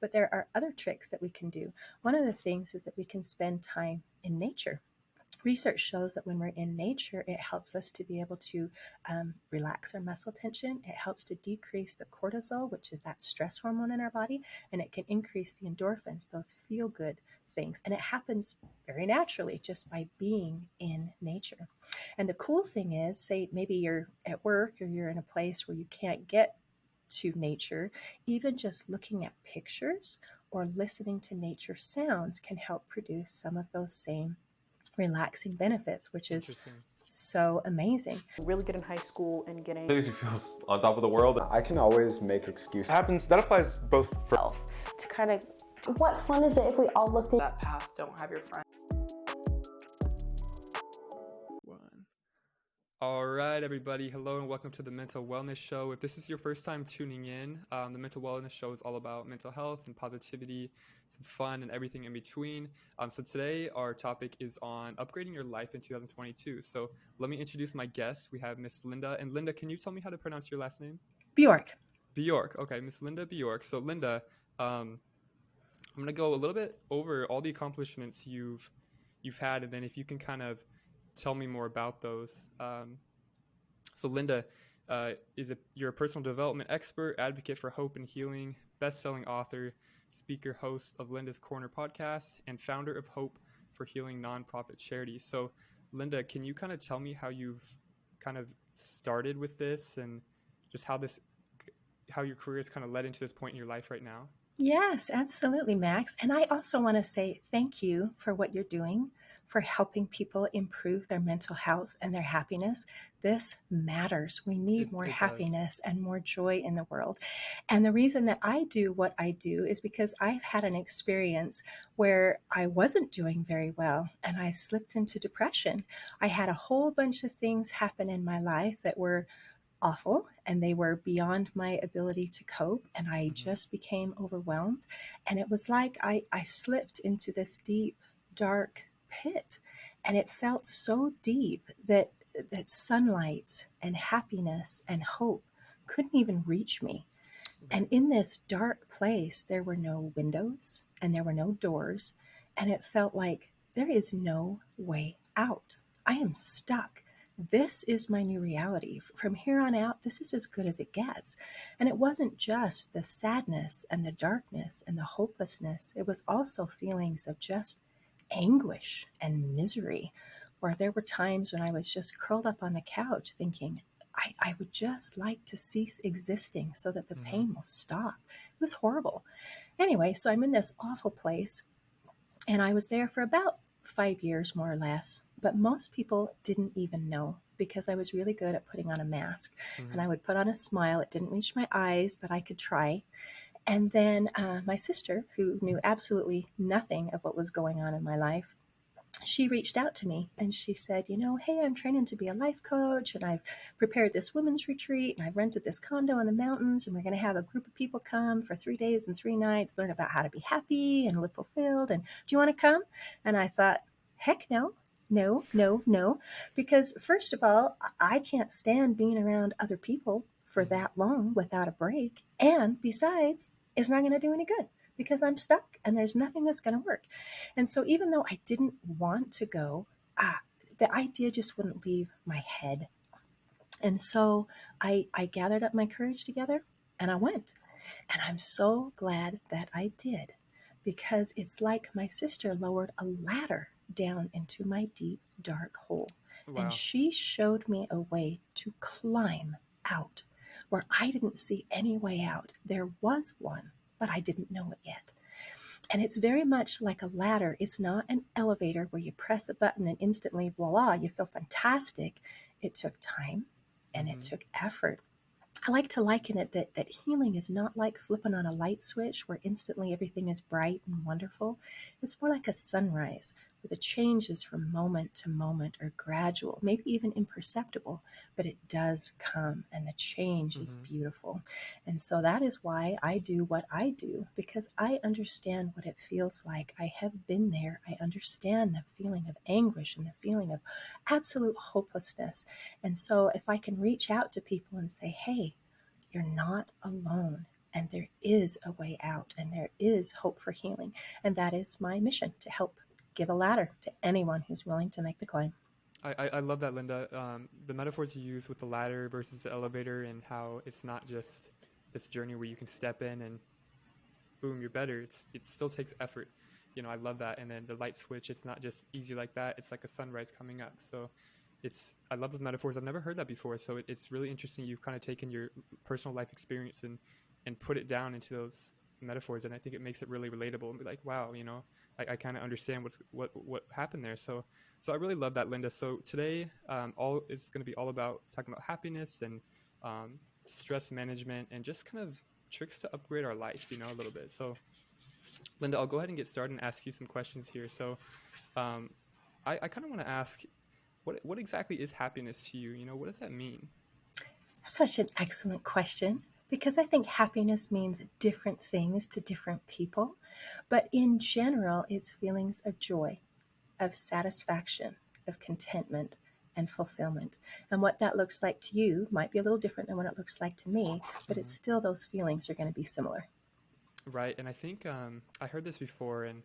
But there are other tricks that we can do. One of the things is that we can spend time in nature. Research shows that when we're in nature, it helps us to be able to relax our muscle tension. It helps to decrease the cortisol, which is that stress hormone in our body, and it can increase the endorphins, those feel good things. And it happens very naturally just by being in nature. And the cool thing is, say maybe you're at work or you're in a place where you can't get to nature, even just looking at pictures or listening to nature sounds can help produce some of those same relaxing benefits, which is Interesting. so amazing. Really good in high school and getting Days you feel on top of the world. I can always make excuses. That applies both for health to kind of What fun is it if we all looked at that path, don't have your friends. One. All right, everybody. Hello and welcome to the Mental Wellness Show. If this is your first time tuning in, the Mental Wellness Show is all about mental health and positivity, some fun and everything in between. So today our topic is on upgrading your life in 2022. So let me introduce my guest. We have Miss Linda. And Linda, can you tell me how to pronounce your last name? Bjork. Bjork. Okay, Miss Linda Bjork. So Linda, I'm going to go a little bit over all the accomplishments you've had, and then if you can kind of tell me more about those. So Linda, you're a personal development expert, advocate for hope and healing, best-selling author, speaker, host of Linda's Corner podcast, and founder of Hope for Healing nonprofit charities. So Linda, can you kind of tell me how you've kind of started with this and just how your career has kind of led into this point in your life right now? Yes, absolutely, Max. And I also want to say thank you for what you're doing, for helping people improve their mental health and their happiness. This matters. We need more It does. happiness and more joy in the world. And the reason that I do what I do is because I've had an experience where I wasn't doing very well and I slipped into depression. I had a whole bunch of things happen in my life that were awful and they were beyond my ability to cope, and I just became overwhelmed. And it was like I slipped into this deep, dark pit, and it felt so deep that sunlight and happiness and hope couldn't even reach me. And in this dark place, there were no windows and there were no doors, and it felt like there is no way out. I am stuck. This is my new reality. From here on out, this is as good as it gets. And it wasn't just the sadness and the darkness and the hopelessness. It was also feelings of just anguish and misery, where there were times when I was just curled up on the couch thinking, I would just like to cease existing so that the pain will stop. It was horrible. Anyway, so I'm in this awful place, and I was there for about 5 years, more or less. But most people didn't even know because I was really good at putting on a mask. And I would put on a smile. It didn't reach my eyes, but I could try. And then my sister, who knew absolutely nothing of what was going on in my life, she reached out to me and she said, hey, I'm training to be a life coach, and I've prepared this women's retreat, and I've rented this condo in the mountains, and we're going to have a group of people come for 3 days and 3 nights, learn about how to be happy and live fulfilled. And do you want to come? And I thought, heck no. No. Because first of all, I can't stand being around other people for that long without a break. And besides, it's not going to do any good because I'm stuck and there's nothing that's going to work. And so even though I didn't want to go, the idea just wouldn't leave my head. And so I gathered up my courage together and I went. And I'm so glad that I did, because it's like my sister lowered a ladder down into my deep, dark hole. Wow. And she showed me a way to climb out where I didn't see any way out. There was one, but I didn't know it yet. And it's very much like a ladder. It's not an elevator where you press a button and instantly, voila, you feel fantastic. It took time and it took effort. I like to liken it that healing is not like flipping on a light switch where instantly everything is bright and wonderful. It's more like a sunrise where the changes from moment to moment are gradual, maybe even imperceptible, but it does come and the change is beautiful. And so that is why I do what I do, because I understand what it feels like. I have been there. I understand the feeling of anguish and the feeling of absolute hopelessness. And so if I can reach out to people and say, hey, you're not alone. and there is a way out, and there is hope for healing. And that is my mission, to help give a ladder to anyone who's willing to make the climb. I love that, Linda. The metaphors you use with the ladder versus the elevator, and how it's not just this journey where you can step in and boom, you're better. It still takes effort. I love that. And then the light switch, it's not just easy like that. It's like a sunrise coming up. So I love those metaphors. I've never heard that before. So it's really interesting. You've kind of taken your personal life experience and put it down into those metaphors. And I think it makes it really relatable and be like, wow, I kind of understand what happened there. So I really love that, Linda. So today, all is going to be all about talking about happiness and stress management and just kind of tricks to upgrade our life, a little bit. So Linda, I'll go ahead and get started and ask you some questions here. So I kind of want to ask, what exactly is happiness to you? What does that mean? That's such an excellent question, because I think happiness means different things to different people. But in general, it's feelings of joy, of satisfaction, of contentment, and fulfillment. And what that looks like to you might be a little different than what it looks like to me, but it's still, those feelings are going to be similar. Right. And I think I heard this before, and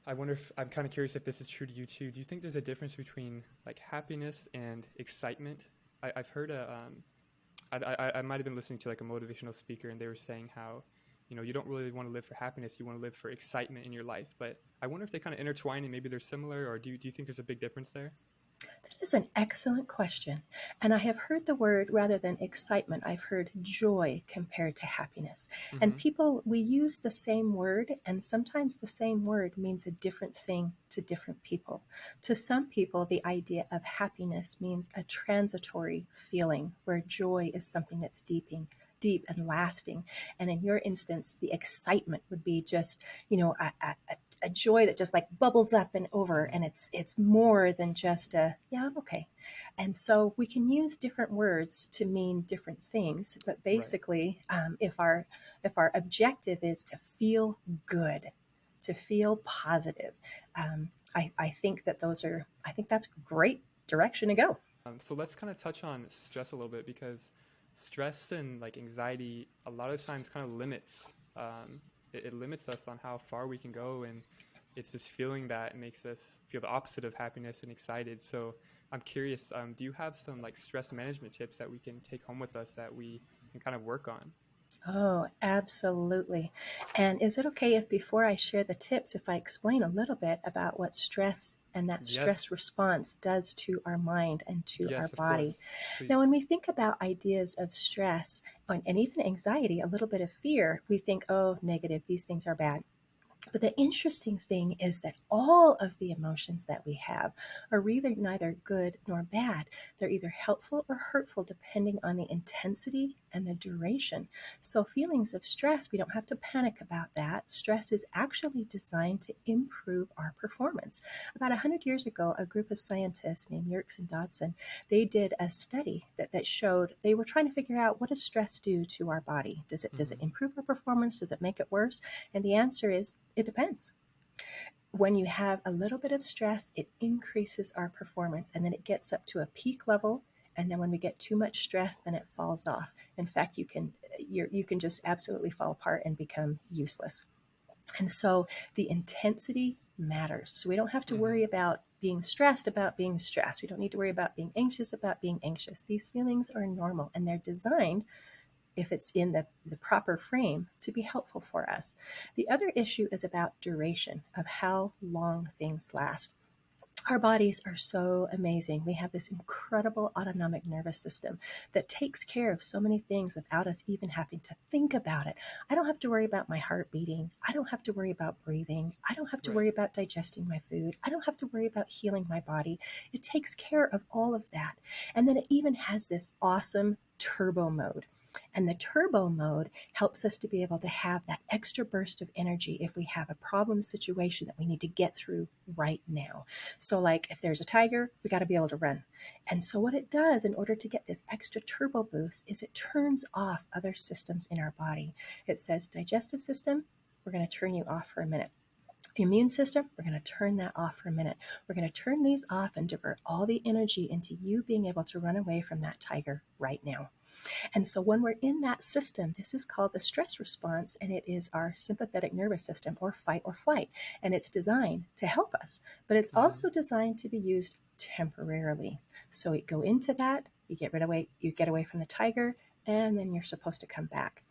I wonder if I'm kind of curious if this is true to you too. Do you think there's a difference between like happiness and excitement? I've heard I might have been listening to like a motivational speaker, and they were saying how, you don't really want to live for happiness. You want to live for excitement in your life. But I wonder if they kind of intertwine and maybe they're similar, or do you think there's a big difference there? That is an excellent question. And I have heard the word, rather than excitement, I've heard joy compared to happiness. Mm-hmm. And people, we use the same word, and sometimes the same word means a different thing to different people. To some people, the idea of happiness means a transitory feeling, where joy is something that's deep and lasting. And in your instance, the excitement would be just, a joy that just like bubbles up and over, and it's more than just yeah, I'm okay. And so we can use different words to mean different things, but basically, if our objective is to feel good, to feel positive, I think that's a great direction to go. So let's kind of touch on stress a little bit, because stress and like anxiety a lot of times kind of limits it limits us on how far we can go, and it's this feeling that makes us feel the opposite of happiness and excited. So I'm curious, do you have some like stress management tips that we can take home with us that we can kind of work on? Oh, absolutely. And is it okay if, before I share the tips, if I explain a little bit about what stress and that stress Yes. response does to our mind and to our Yes, of body? course. Please. Now, when we think about ideas of stress and even anxiety, a little bit of fear, we think, oh, negative, these things are bad. But the interesting thing is that all of the emotions that we have are either neither good nor bad. They're either helpful or hurtful, depending on the intensity and the duration. So feelings of stress, we don't have to panic about that. Stress is actually designed to improve our performance. About 100 years ago, a group of scientists named Bjorks and Dodson, they did a study that showed, they were trying to figure out, what does stress do to our body? Does it improve our performance? Does it make it worse? And the answer is, it depends. When you have a little bit of stress, it increases our performance, and then it gets up to a peak level. And then when we get too much stress, then it falls off. In fact, you can just absolutely fall apart and become useless. And so the intensity matters. So we don't have to worry about being stressed about being stressed. We don't need to worry about being anxious about being anxious. These feelings are normal, and they're designed, if it's in the proper frame, to be helpful for us. The other issue is about duration, of how long things last. Our bodies are so amazing. We have this incredible autonomic nervous system that takes care of so many things without us even having to think about it. I don't have to worry about my heart beating. I don't have to worry about breathing. I don't have to worry about digesting my food. I don't have to worry about healing my body. It takes care of all of that. And then it even has this awesome turbo mode. And the turbo mode helps us to be able to have that extra burst of energy if we have a problem situation that we need to get through right now. So like if there's a tiger, we got to be able to run. And so what it does in order to get this extra turbo boost is it turns off other systems in our body. It says, digestive system, we're going to turn you off for a minute. Immune system, we're going to turn that off for a minute. We're going to turn these off and divert all the energy into you being able to run away from that tiger right now. And so when we're in that system, this is called the stress response, and it is our sympathetic nervous system, or fight or flight. And it's designed to help us, but it's also designed to be used temporarily. So you go into that, you get away from the tiger, and then you're supposed to come back.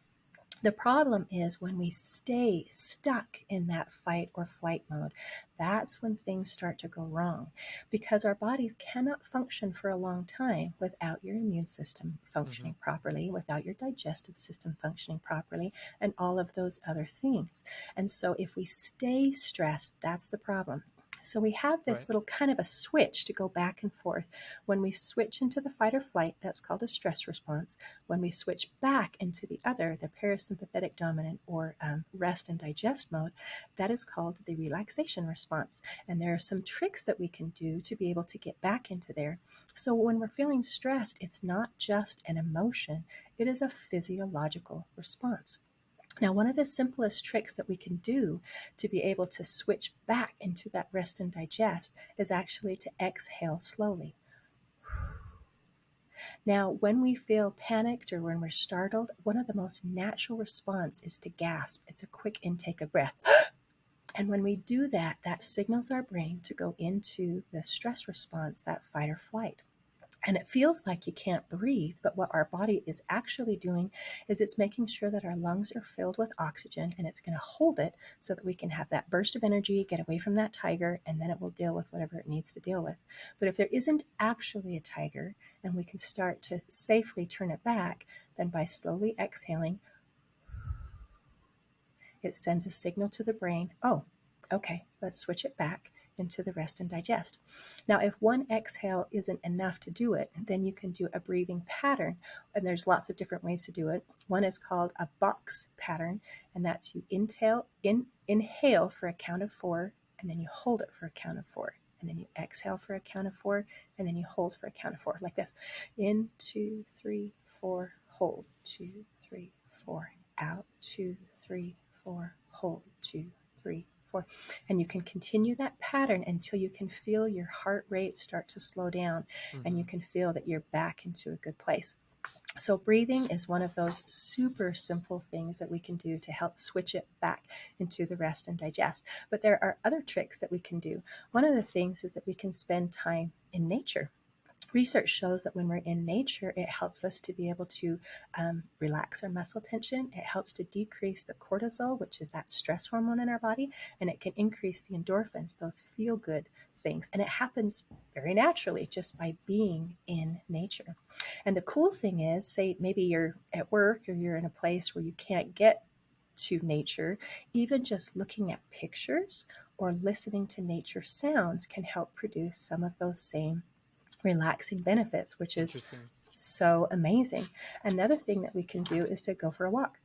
The problem is when we stay stuck in that fight or flight mode, that's when things start to go wrong, because our bodies cannot function for a long time without your immune system functioning properly, without your digestive system functioning properly, and all of those other things. And so if we stay stressed, that's the problem. So we have this Right. little kind of a switch to go back and forth. When we switch into the fight or flight, that's called a stress response. When we switch back into the other, the parasympathetic dominant, or rest and digest mode, that is called the relaxation response. And there are some tricks that we can do to be able to get back into there. So when we're feeling stressed, it's not just an emotion, it is a physiological response. Now, one of the simplest tricks that we can do to be able to switch back into that rest and digest is actually to exhale slowly. Now, when we feel panicked or when we're startled, one of the most natural response is to gasp. It's a quick intake of breath. And when we do that, that signals our brain to go into the stress response, that fight or flight. And it feels like you can't breathe, but what our body is actually doing is it's making sure that our lungs are filled with oxygen, and it's going to hold it so that we can have that burst of energy, get away from that tiger, and then it will deal with whatever it needs to deal with. But if there isn't actually a tiger and we can start to safely turn it back, then by slowly exhaling, it sends a signal to the brain, oh, okay, let's switch it back into the rest and digest. Now, if one exhale isn't enough to do it, then you can do a breathing pattern. And there's lots of different ways to do it. One is called a box pattern, and that's you inhale for a count of 4, and then you hold it for a count of 4. And then you exhale for a count of 4, and then you hold for a count of 4, like this. In, 2, 3, 4, hold, 2, 3, 4, out, 2, 3, 4, hold, 2, 3, 4. And you can continue that pattern until you can feel your heart rate start to slow down, and you can feel that you're back into a good place. So breathing is one of those super simple things that we can do to help switch it back into the rest and digest. But there are other tricks that we can do. One of the things is that we can spend time in nature. Research shows that when we're in nature, it helps us to be able to relax our muscle tension. It helps to decrease the cortisol, which is that stress hormone in our body, and it can increase the endorphins, those feel good things. And it happens very naturally just by being in nature. And the cool thing is, say maybe you're at work or you're in a place where you can't get to nature, even just looking at pictures or listening to nature sounds can help produce some of those same relaxing benefits, which is Interesting. so amazing. Another thing that we can do is to go for a walk.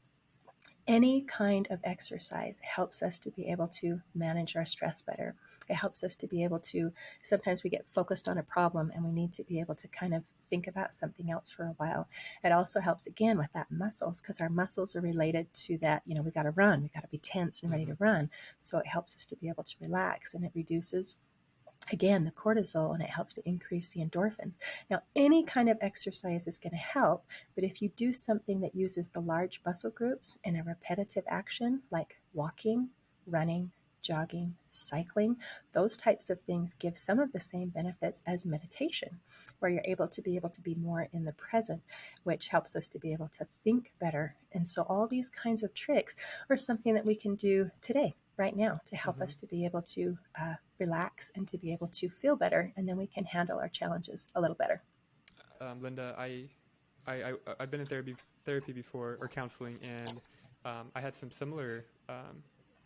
Any kind of exercise helps us to be able to manage our stress better. It helps us to be able to, sometimes we get focused on a problem and we need to be able to kind of think about something else for a while. It also helps again with that muscles, because our muscles are related to that, we got to run, we got to be tense and ready to run. So it helps us to be able to relax, and it reduces again the cortisol, and it helps to increase the endorphins. Now, any kind of exercise is going to help, but if you do something that uses the large muscle groups in a repetitive action like walking, running, jogging, cycling, those types of things give some of the same benefits as meditation, where you're able to be more in the present, which helps us to be able to think better. And so all these kinds of tricks are something that we can do today, right now, to help us to be able to relax and to be able to feel better, and then we can handle our challenges a little better. Linda, I've been in therapy before, or counseling, and I had some similar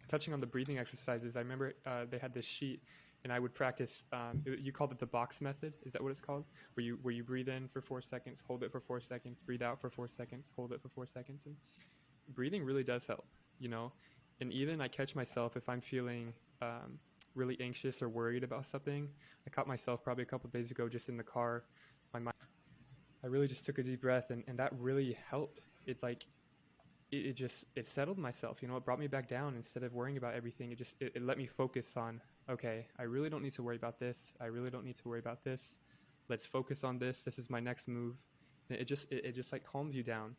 touching on the breathing exercises. I remember they had this sheet, and I would practice. You called it the box method. Is that what it's called? Where you breathe in for 4 seconds, hold it for 4 seconds, breathe out for 4 seconds, hold it for 4 seconds, and breathing really does help. And even I catch myself if I'm feeling really anxious or worried about something. I caught myself probably a couple of days ago just in the car. My mind, I really just took a deep breath, and that really helped. It's like it settled myself. It brought me back down. Instead of worrying about everything, it let me focus on, okay, I really don't need to worry about this. I really don't need to worry about this. Let's focus on this. This is my next move. It just like calms you down.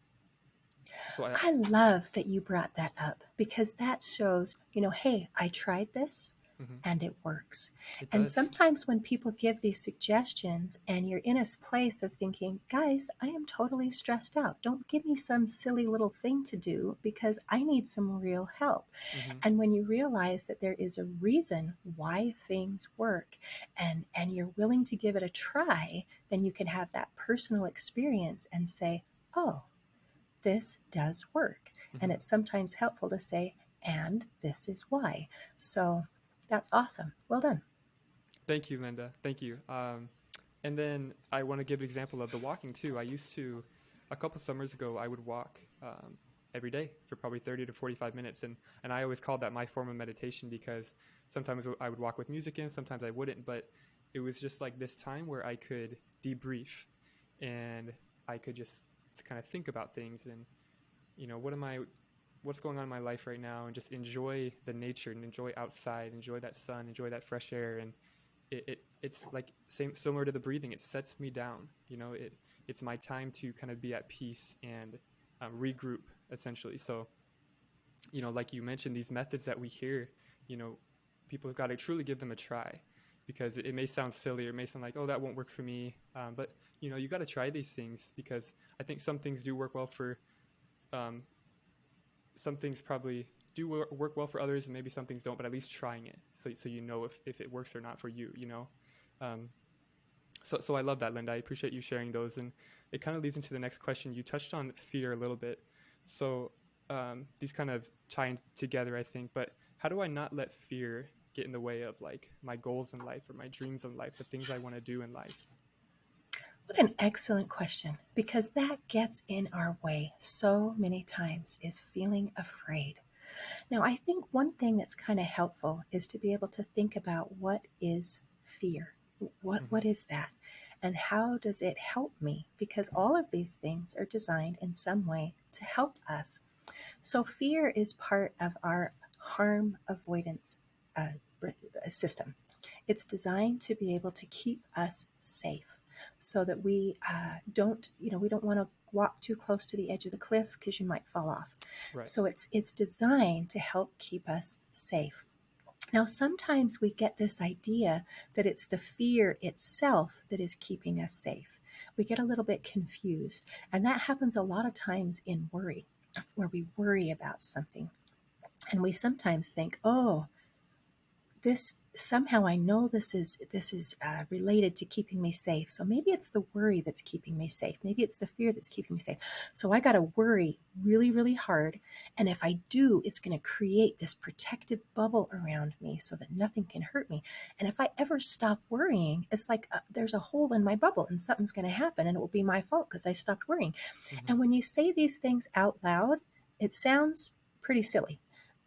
So I I love that you brought that up because that shows, hey, I tried this mhm, and it works. it And does. sometimes when people give these suggestions and you're in a place of thinking, guys, I am totally stressed out. Don't give me some silly little thing to do because I need some real help. Hmm. And when you realize that there is a reason why things work and you're willing to give it a try, then you can have that personal experience and say, oh, this does work. And Hmm. it's sometimes helpful to say, and this is why. So that's awesome. Well done. Thank you, Linda. Thank you. And then I want to give an example of the walking too. I used to, a couple summers ago, I would walk every day for probably 30 to 45 minutes. And I always called that my form of meditation because sometimes I would walk with music in, sometimes I wouldn't. But it was just like this time where I could debrief and I could just kind of think about things and, what's going on in my life right now, and just enjoy the nature and enjoy outside, enjoy that sun, enjoy that fresh air. And it's like similar to the breathing. It sets me down. It's my time to kind of be at peace and regroup essentially. So like you mentioned, these methods that we hear, you know, people have got to truly give them a try, because it may sound silly or it may sound like, oh, that won't work for me. But you got to try these things, because I think some things do work well for um, some things probably do work well for others, and maybe some things don't, but at least trying it, so if it works or not for you. um, so I love that, Linda. I appreciate you sharing those, and it kind of leads into the next question. You touched on fear a little bit, so these kind of tie in together, I think. But how do I not let fear get in the way of like my goals in life or my dreams in life, the things I want to do in life? What an excellent question, because that gets in our way so many times is feeling afraid. Now, I think one thing that's kind of helpful is to be able to think about what is fear? Hmm. What is that? And how does it help me? Because all of these things are designed in some way to help us. So, fear is part of our harm avoidance uh, system. It's designed to be able to keep us safe so that we we don't want to walk too close to the edge of the cliff because you might fall off. Right. So it's designed to help keep us safe. Now, sometimes we get this idea that it's the fear itself that is keeping us safe. We get a little bit confused, and that happens a lot of times in worry, where we worry about something. And we sometimes think, oh, this somehow I know this is related to keeping me safe. So maybe it's the worry that's keeping me safe. Maybe it's the fear that's keeping me safe. So I got to worry really, really hard. And if I do, it's going to create this protective bubble around me so that nothing can hurt me. And if I ever stop worrying, it's like there's a hole in my bubble and something's going to happen and it will be my fault because I stopped worrying. Hmm. And when you say these things out loud, it sounds pretty silly.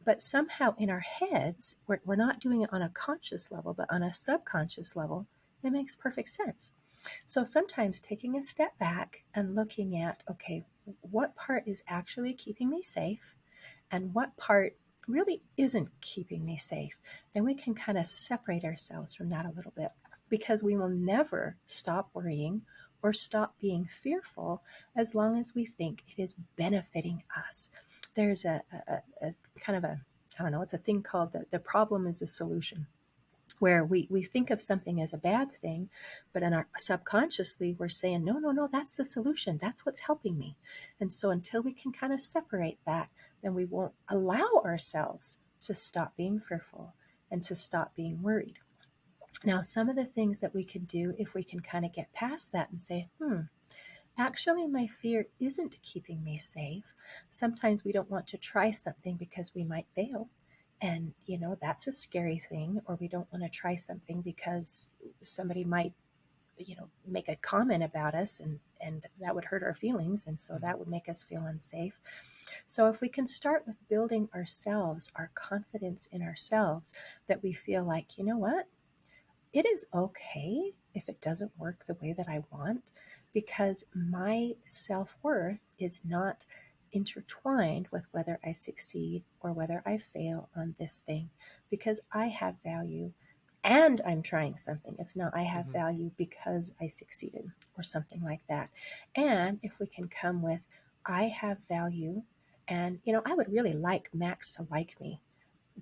But somehow in our heads, we're not doing it on a conscious level, but on a subconscious level, it makes perfect sense. So sometimes taking a step back and looking at, okay, what part is actually keeping me safe and what part really isn't keeping me safe, then we can kind of separate ourselves from that a little bit, because we will never stop worrying or stop being fearful as long as we think it is benefiting us. There's a kind of a, I don't know, it's a thing called the problem is a solution, where we think of something as a bad thing, but in our subconsciously we're saying, no, no, no, that's the solution. That's what's helping me. And so until we can kind of separate that, then we won't allow ourselves to stop being fearful and to stop being worried. Now, some of the things that we can do if we can kind of get past that and say, actually, my fear isn't keeping me safe. Sometimes we don't want to try something because we might fail. And, that's a scary thing. Or we don't want to try something because somebody might, make a comment about us and that would hurt our feelings. And so Hmm. that would make us feel unsafe. So if we can start with building ourselves, our confidence in ourselves, that we feel like, you know what? It is okay if it doesn't work the way that I want, because my self worth is not intertwined with whether I succeed or whether I fail on this thing, because I have value. and I'm trying something. It's not I have Mm-hmm. value because I succeeded or something like that. And if we can come with I have value, and I would really like Max to like me,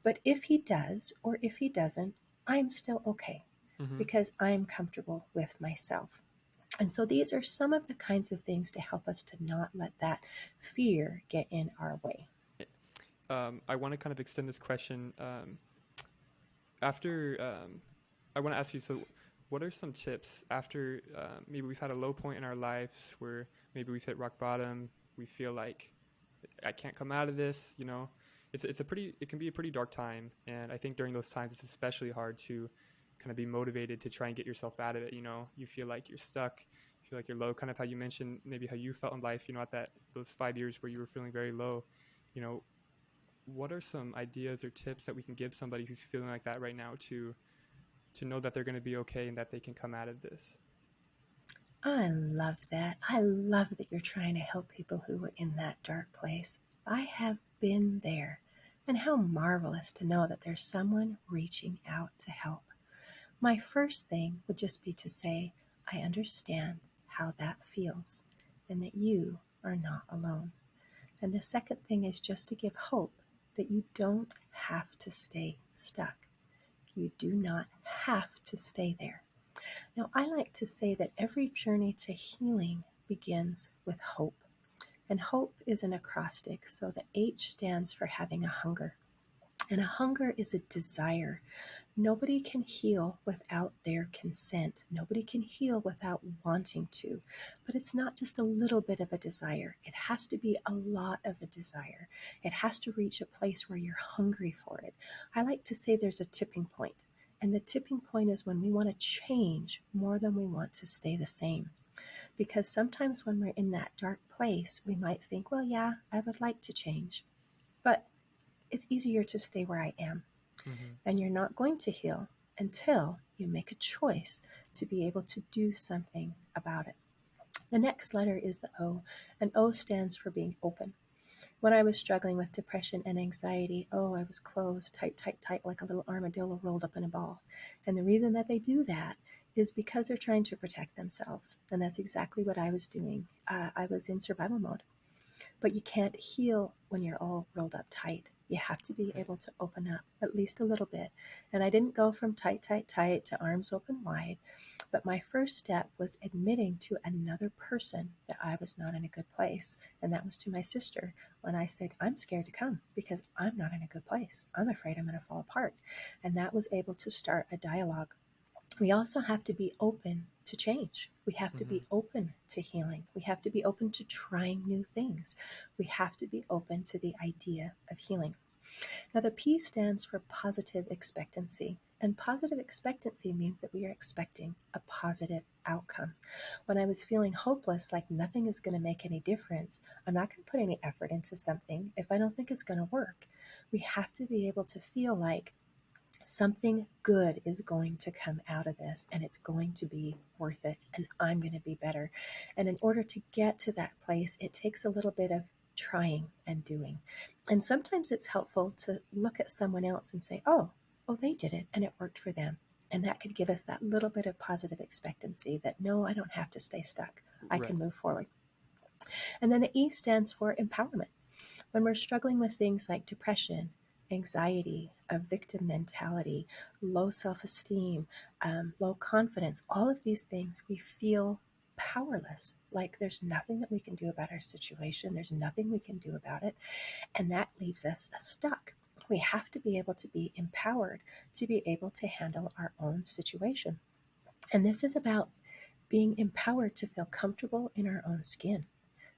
but if he does or if he doesn't, I'm still okay Mm-hmm. because I'm comfortable with myself. And so these are some of the kinds of things to help us to not let that fear get in our way. I want to kind of extend this question after. I want to ask you. So, what are some tips after maybe we've had a low point in our lives where maybe we've hit rock bottom? We feel like I can't come out of this. It can be a pretty dark time, and I think during those times it's especially hard to kind of be motivated to try and get yourself out of it. You feel like you're stuck. You feel like you're low. Kind of how you mentioned maybe how you felt in life. At that those 5 years where you were feeling very low. You know, what are some ideas or tips that we can give somebody who's feeling like that right now to know that they're going to be okay and that they can come out of this? I love that. I love that you're trying to help people who are in that dark place. I have been there. And how marvelous to know that there's someone reaching out to help. My first thing would just be to say, I understand how that feels and that you are not alone. And the second thing is just to give hope that you don't have to stay stuck. You do not have to stay there. Now, I like to say that every journey to healing begins with hope. And hope is an acrostic, so the H stands for having a hunger. And a hunger is a desire. Nobody can heal without their consent. Nobody can heal without wanting to. But it's not just a little bit of a desire. It has to be a lot of a desire. It has to reach a place where you're hungry for it. I like to say there's a tipping point. And the tipping point is when we want to change more than we want to stay the same. Because sometimes when we're in that dark place, we might think, well, yeah, I would like to change. But it's easier to stay where I am. Mm-hmm. And you're not going to heal until you make a choice to be able to do something about it. The next letter is the O, and O stands for being open. When I was struggling with depression and anxiety, I was closed, tight, tight, tight, like a little armadillo rolled up in a ball. And the reason that they do that is because they're trying to protect themselves. And that's exactly what I was doing. I was in survival mode. But you can't heal when you're all rolled up tight. You have to be Right. able to open up at least a little bit. And I didn't go from tight, tight, tight to arms open wide. But my first step was admitting to another person that I was not in a good place. And that was to my sister when I said, I'm scared to come because I'm not in a good place. I'm afraid I'm going to fall apart. And that was able to start a dialogue. We also have to be open to change. We have to Mm-hmm. be open to healing. We have to be open to trying new things. We have to be open to the idea of healing. Now, the P stands for positive expectancy. And positive expectancy means that we are expecting a positive outcome. When I was feeling hopeless, like nothing is going to make any difference, I'm not going to put any effort into something if I don't think it's going to work. We have to be able to feel like something good is going to come out of this and it's going to be worth it and I'm going to be better. And in order to get to that place, it takes a little bit of trying and doing. And sometimes it's helpful to look at someone else and say, oh, they did it and it worked for them. And that could give us that little bit of positive expectancy that no, I don't have to stay stuck. I Right. can move forward. And then the E stands for empowerment. When we're struggling with things like depression, anxiety, a victim mentality, low self esteem, low confidence, all of these things, we feel powerless. Like there's nothing that we can do about our situation, there's nothing we can do about it. And that leaves us stuck. We have to be able to be empowered to be able to handle our own situation. And this is about being empowered to feel comfortable in our own skin,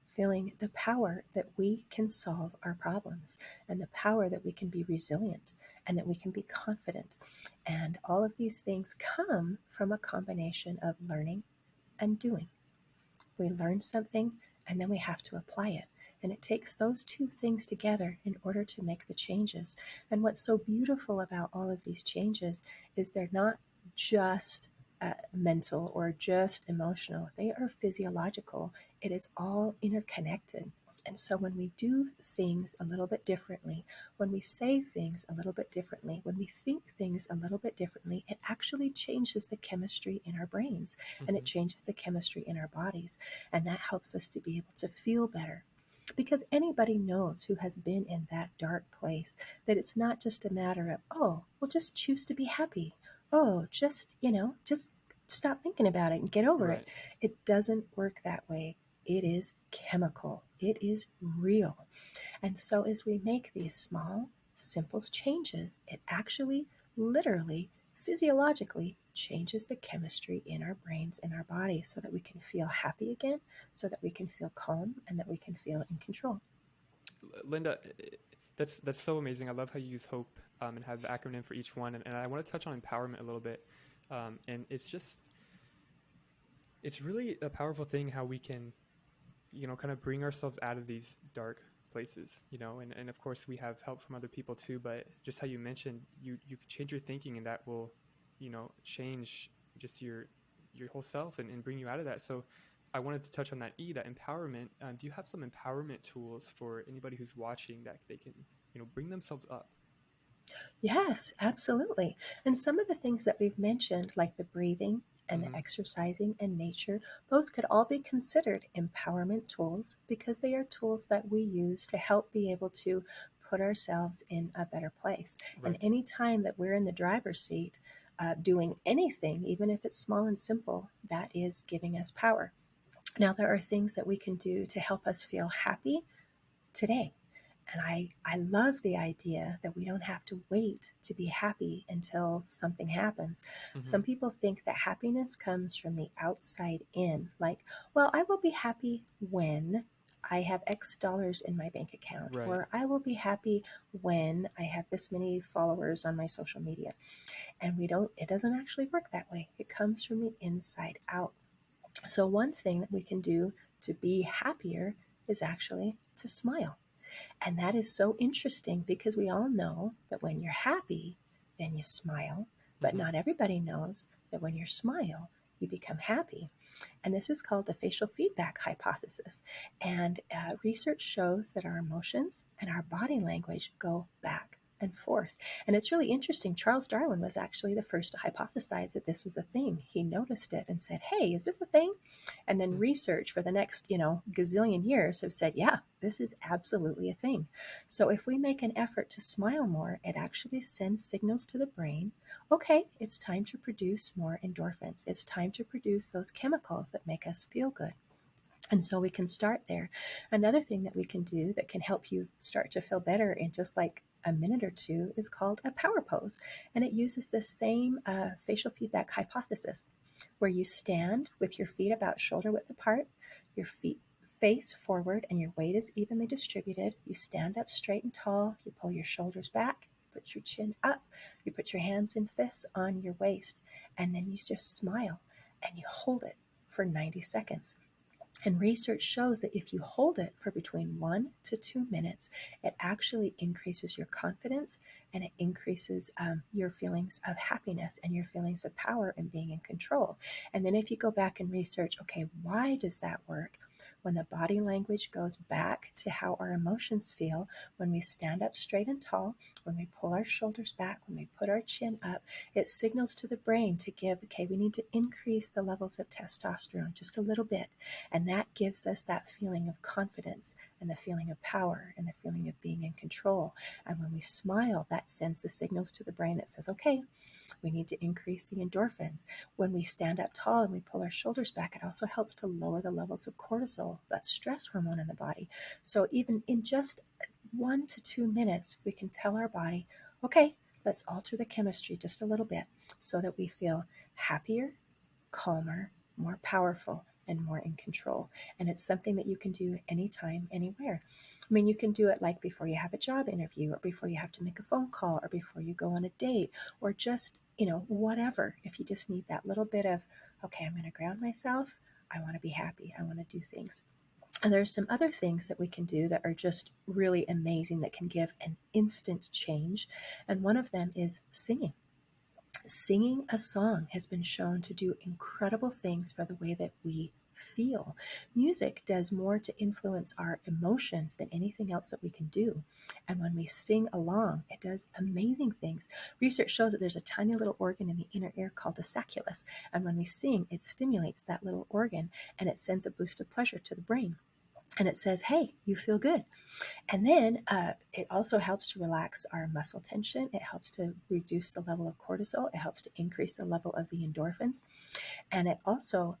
feeling the power that we can solve our problems and the power that we can be resilient and that we can be confident. And all of these things come from a combination of learning and doing. We learn something and then we have to apply it. And it takes those two things together in order to make the changes. And what's so beautiful about all of these changes is they're not just mental or just emotional, they are physiological. It is all interconnected. And so when we do things a little bit differently, when we say things a little bit differently, when we think things a little bit differently, it actually changes the chemistry in our brains and it Mm-hmm. changes the chemistry in our bodies. And that helps us to be able to feel better. Because anybody knows who has been in that dark place that it's not just a matter of, oh, well, just choose to be happy. Oh, just stop thinking about it and get over it. Right. It doesn't work that way. It is chemical, it is real. And so, as we make these small, simple changes, it actually, literally, physiologically changes the chemistry in our brains and our bodies so that we can feel happy again, so that we can feel calm, and that we can feel in control. Linda, that's so amazing. I love how you use hope and have the acronym for each one. And I want to touch on empowerment a little bit. And it's really a powerful thing how we can, kind of bring ourselves out of these dark places, and of course we have help from other people too, but just how you mentioned, you could change your thinking and that will, change just your whole self and bring you out of that. So I wanted to touch on that empowerment. Do you have some empowerment tools for anybody who's watching that they can, bring themselves up? Yes, absolutely. And some of the things that we've mentioned, like the breathing and the Mm-hmm. exercising and nature, those could all be considered empowerment tools because they are tools that we use to help be able to put ourselves in a better place. And Right. any time that we're in the driver's seat, doing anything, even if it's small and simple, that is giving us power. Now, there are things that we can do to help us feel happy today. And I love the idea that we don't have to wait to be happy until something happens. Mm-hmm. Some people think that happiness comes from the outside in, like, well, I will be happy when I have X dollars in my bank account, Right. or I will be happy when I have this many followers on my social media. And it doesn't actually work that way. It comes from the inside out. So, one thing that we can do to be happier is actually to smile. And that is so interesting because we all know that when you're happy, then you smile. But Mm-hmm. not everybody knows that when you smile, you become happy. And this is called the facial feedback hypothesis. And research shows that our emotions and our body language go back and forth. And it's really interesting. Charles Darwin was actually the first to hypothesize that this was a thing. He noticed it and said, hey, is this a thing? And then research for the next, gazillion years have said, yeah, this is absolutely a thing. So if we make an effort to smile more, it actually sends signals to the brain. Okay, it's time to produce more endorphins. It's time to produce those chemicals that make us feel good. And so we can start there. Another thing that we can do that can help you start to feel better in just like a minute or two is called a power pose. And it uses the same facial feedback hypothesis where you stand with your feet about shoulder width apart, your feet face forward, and your weight is evenly distributed. You stand up straight and tall. You pull your shoulders back, put your chin up. You put your hands in fists on your waist, and then you just smile and you hold it for 90 seconds. And research shows that if you hold it for between 1 to 2 minutes, it actually increases your confidence and it increases your feelings of happiness and your feelings of power and being in control. And then if you go back and research, okay, why does that work? When the body language goes back to how our emotions feel, when we stand up straight and tall, when we pull our shoulders back, when we put our chin up, it signals to the brain to give, okay, we need to increase the levels of testosterone just a little bit. And that gives us that feeling of confidence and the feeling of power and the feeling of being in control. And when we smile, that sends the signals to the brain that says, okay, we need to increase the endorphins. When we stand up tall and we pull our shoulders back, it also helps to lower the levels of cortisol, that stress hormone in the body. So even in just 1 to 2 minutes, we can tell our body, okay, let's alter the chemistry just a little bit so that we feel happier, calmer, more powerful, and more in control. And it's something that you can do anytime, anywhere. I mean, you can do it like before you have a job interview, or before you have to make a phone call, or before you go on a date, or just, whatever. If you just need that little bit of, okay, I'm going to ground myself. I want to be happy. I want to do things. And there's some other things that we can do that are just really amazing that can give an instant change. And one of them is singing. Singing a song has been shown to do incredible things for the way that we feel. Music does more to influence our emotions than anything else that we can do. And when we sing along, it does amazing things. Research shows that there's a tiny little organ in the inner ear called the sacculus. And when we sing, it stimulates that little organ and it sends a boost of pleasure to the brain. And it says, hey, you feel good. And then it also helps to relax our muscle tension. It helps to reduce the level of cortisol. It helps to increase the level of the endorphins. And it also,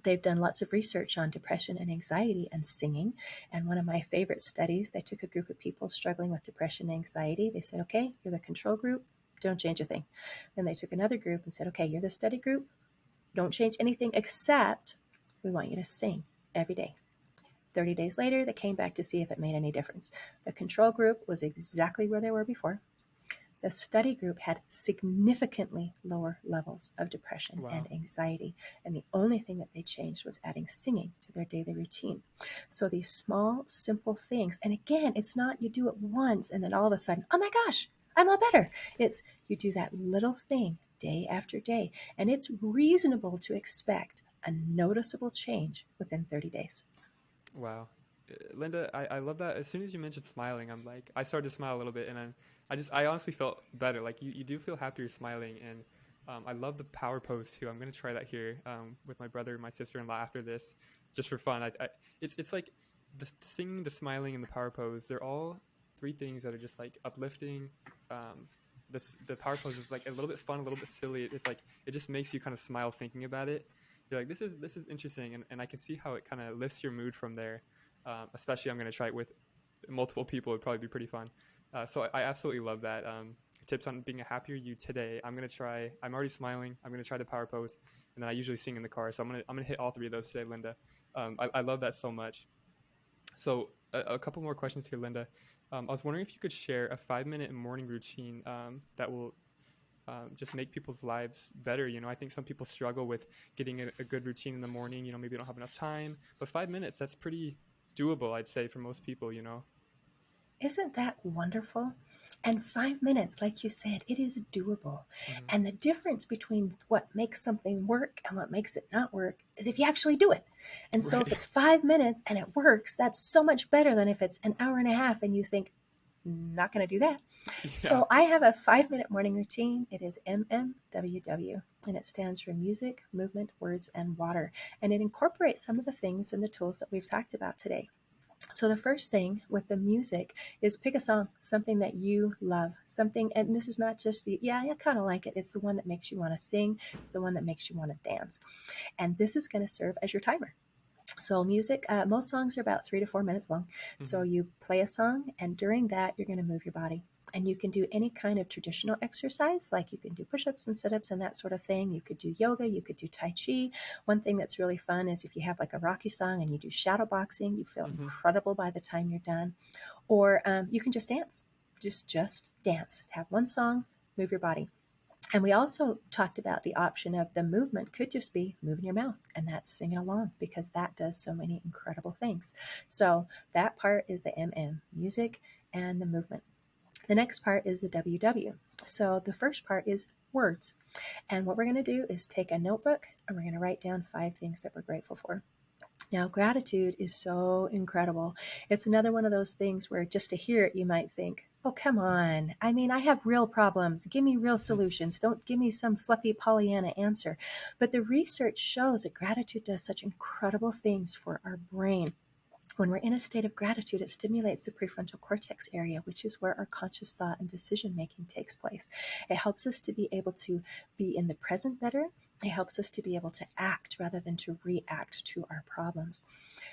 they've done lots of research on depression and anxiety and singing. And one of my favorite studies, they took a group of people struggling with depression and anxiety. They said, okay, you're the control group. Don't change a thing. Then they took another group and said, okay, you're the study group. Don't change anything except we want you to sing every day. 30 days later, they came back to see if it made any difference. The control group was exactly where they were before. The study group had significantly lower levels of depression Wow. and anxiety. And the only thing that they changed was adding singing to their daily routine. So these small, simple things, and again, it's not you do it once and then all of a sudden, oh my gosh, I'm all better. It's you do that little thing day after day. And it's reasonable to expect a noticeable change within 30 days. Wow. Linda, I love that. As soon as you mentioned smiling, I'm like, I started to smile a little bit, and I honestly felt better. Like you do feel happier smiling, and I love the power pose too. I'm gonna try that here with my brother and my sister-in-law after this, just for fun. It's like the singing, the smiling, and the power pose. They're all three things that are just like uplifting. The power pose is like a little bit fun, a little bit silly. It's like it just makes you kind of smile thinking about it. You're like, this is interesting, and I can see how it kind of lifts your mood from there. Especially, I'm going to try it with multiple people. It'd probably be pretty fun. So I absolutely love that. Tips on being a happier you today. I'm going to try. I'm already smiling. I'm going to try the power pose, and then I usually sing in the car. So I'm gonna hit all three of those today, Linda. I love that so much. So a couple more questions here, Linda. I was wondering if you could share a 5-minute morning routine that will just make people's lives better. I think some people struggle with getting a good routine in the morning. Maybe they don't have enough time, but 5 minutes, that's pretty doable, I'd say, for most people. Isn't that wonderful? And 5 minutes, like you said, it is doable. Mm-hmm. And the difference between what makes something work and what makes it not work is if you actually do it. And so if Right. it's 5 minutes and it works, that's so much better than if it's an hour and a half and you think, not going to do that. Yeah. So I have a 5-minute morning routine. It is MMWW, and it stands for music, movement, words, and water. And it incorporates some of the things and the tools that we've talked about today. So the first thing with the music is pick a song, something that you love, something, and this is not just I kind of like it. It's the one that makes you want to sing. It's the one that makes you want to dance. And this is going to serve as your timer. So music, most songs are about 3 to 4 minutes long. So Mm-hmm. you play a song, and during that, you're going to move your body. And you can do any kind of traditional exercise, like you can do push-ups and sit-ups and that sort of thing. You could do yoga, you could do Tai Chi. One thing that's really fun is if you have like a Rocky song and you do shadow boxing, you feel Mm-hmm. incredible by the time you're done. Or you can just dance, just dance. Have one song, move your body. And we also talked about the option of the movement could just be moving your mouth, and that's singing along because that does so many incredible things. So that part is the MM, music and the movement. The next part is the WW. So the first part is words. And what we're going to do is take a notebook and we're going to write down 5 things that we're grateful for. Now, gratitude is so incredible. It's another one of those things where just to hear it, you might think, oh, come on. I mean, I have real problems. Give me real solutions. Don't give me some fluffy Pollyanna answer. But the research shows that gratitude does such incredible things for our brain. When we're in a state of gratitude, it stimulates the prefrontal cortex area, which is where our conscious thought and decision making takes place. It helps us to be able to be in the present better. It helps us to be able to act rather than to react to our problems.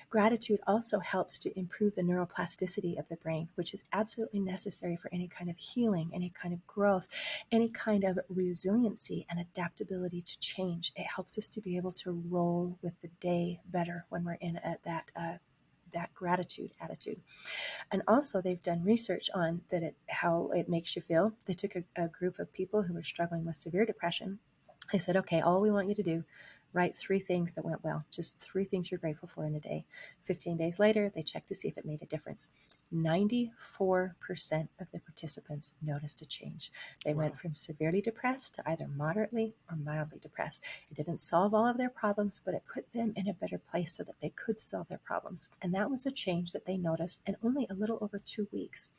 Gratitude also helps to improve the neuroplasticity of the brain, which is absolutely necessary for any kind of healing, any kind of growth, any kind of resiliency and adaptability to change. It helps us to be able to roll with the day better when we're in that gratitude attitude. And also they've done research on how it makes you feel. They took a group of people who were struggling with severe depression. They said, okay, all we want you to do, write 3 things that went well, just 3 things you're grateful for in the day. 15 days later, they checked to see if it made a difference. 94% of the participants noticed a change. They Wow. went from severely depressed to either moderately or mildly depressed. It didn't solve all of their problems, but it put them in a better place so that they could solve their problems. And that was a change that they noticed in only a little over 2 weeks.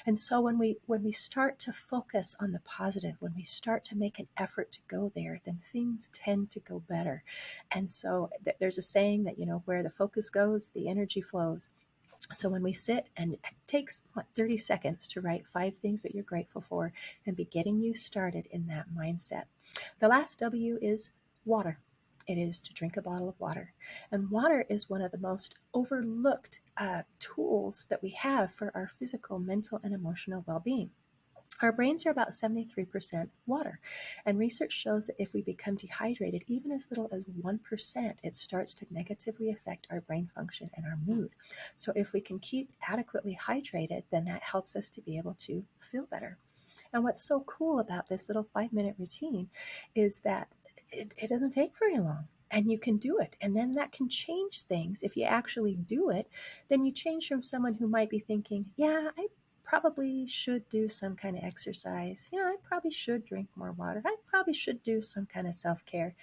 And so when we start to focus on the positive, when we start to make an effort to go there, then things tend to go better. And so there's a saying that, where the focus goes, the energy flows. So when we sit, and it takes 30 seconds to write 5 things that you're grateful for and be getting you started in that mindset. The last W is water. It is to drink a bottle of water. And water is one of the most overlooked tools that we have for our physical, mental, and emotional well-being. Our brains are about 73% water, and research shows that if we become dehydrated, even as little as 1%, it starts to negatively affect our brain function and our mood. So if we can keep adequately hydrated, then that helps us to be able to feel better. And what's so cool about this little 5-minute routine is that it doesn't take very long. And you can do it. And then that can change things. If you actually do it, then you change from someone who might be thinking, yeah, I probably should do some kind of exercise. I probably should drink more water. I probably should do some kind of self-care,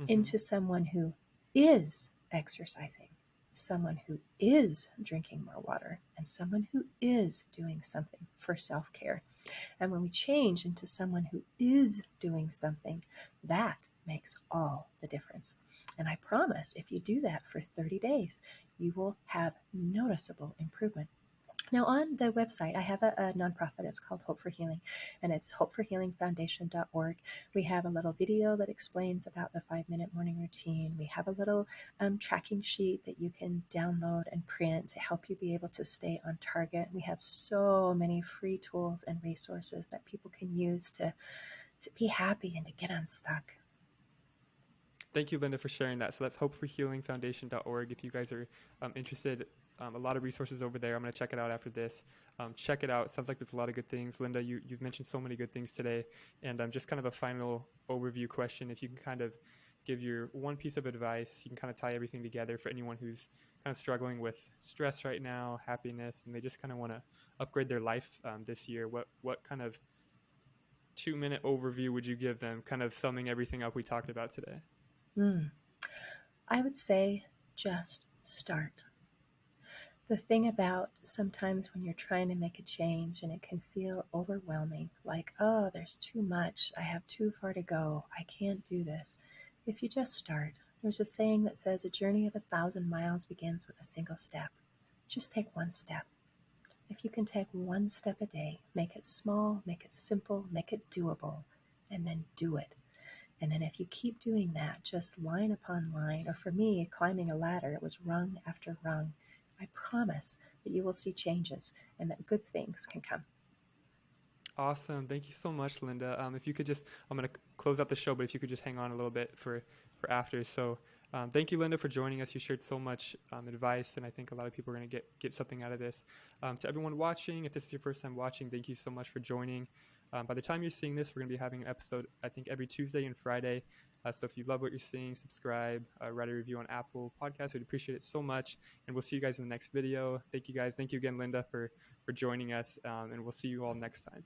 into someone who is exercising, someone who is drinking more water, and someone who is doing something for self-care. And when we change into someone who is doing something, that makes all the difference. And I promise, if you do that for 30 days, you will have noticeable improvement. Now, on the website, I have a nonprofit. It's called Hope for Healing, and it's hopeforhealingfoundation.org. We have a little video that explains about the 5-minute morning routine. We have a little tracking sheet that you can download and print to help you be able to stay on target. We have so many free tools and resources that people can use to be happy and to get unstuck. Thank you, Linda, for sharing that. So that's hopeforhealingfoundation.org. If you guys are interested, a lot of resources over there. I'm going to check it out after this. Check it out. Sounds like there's a lot of good things. Linda, you've mentioned so many good things today. And just kind of a final overview question. If you can kind of give your one piece of advice, you can kind of tie everything together for anyone who's kind of struggling with stress right now, happiness, and they just kind of want to upgrade their life this year. What kind of 2-minute overview would you give them, kind of summing everything up we talked about today? I would say just start. The thing about sometimes when you're trying to make a change and it can feel overwhelming, like, oh, there's too much, I have too far to go, I can't do this. If you just start, there's a saying that says a journey of 1,000 miles begins with a single step. Just take one step. If you can take one step a day, make it small, make it simple, make it doable, and then do it. And then if you keep doing that, just line upon line, or for me, climbing a ladder, it was rung after rung, I promise that you will see changes and that good things can come. Awesome. Thank you so much, Linda. If you could just, I'm going to close out the show, but if you could just hang on a little bit for after. So thank you, Linda, for joining us. You shared so much advice, and I think a lot of people are going to get something out of this. To everyone watching, if this is your first time watching, thank you so much for joining. By the time you're seeing this, we're going to be having an episode, I think, every Tuesday and Friday. So if you love what you're seeing, subscribe, write a review on Apple Podcasts. We'd appreciate it so much. And we'll see you guys in the next video. Thank you, guys. Thank you again, Linda, for joining us. And we'll see you all next time.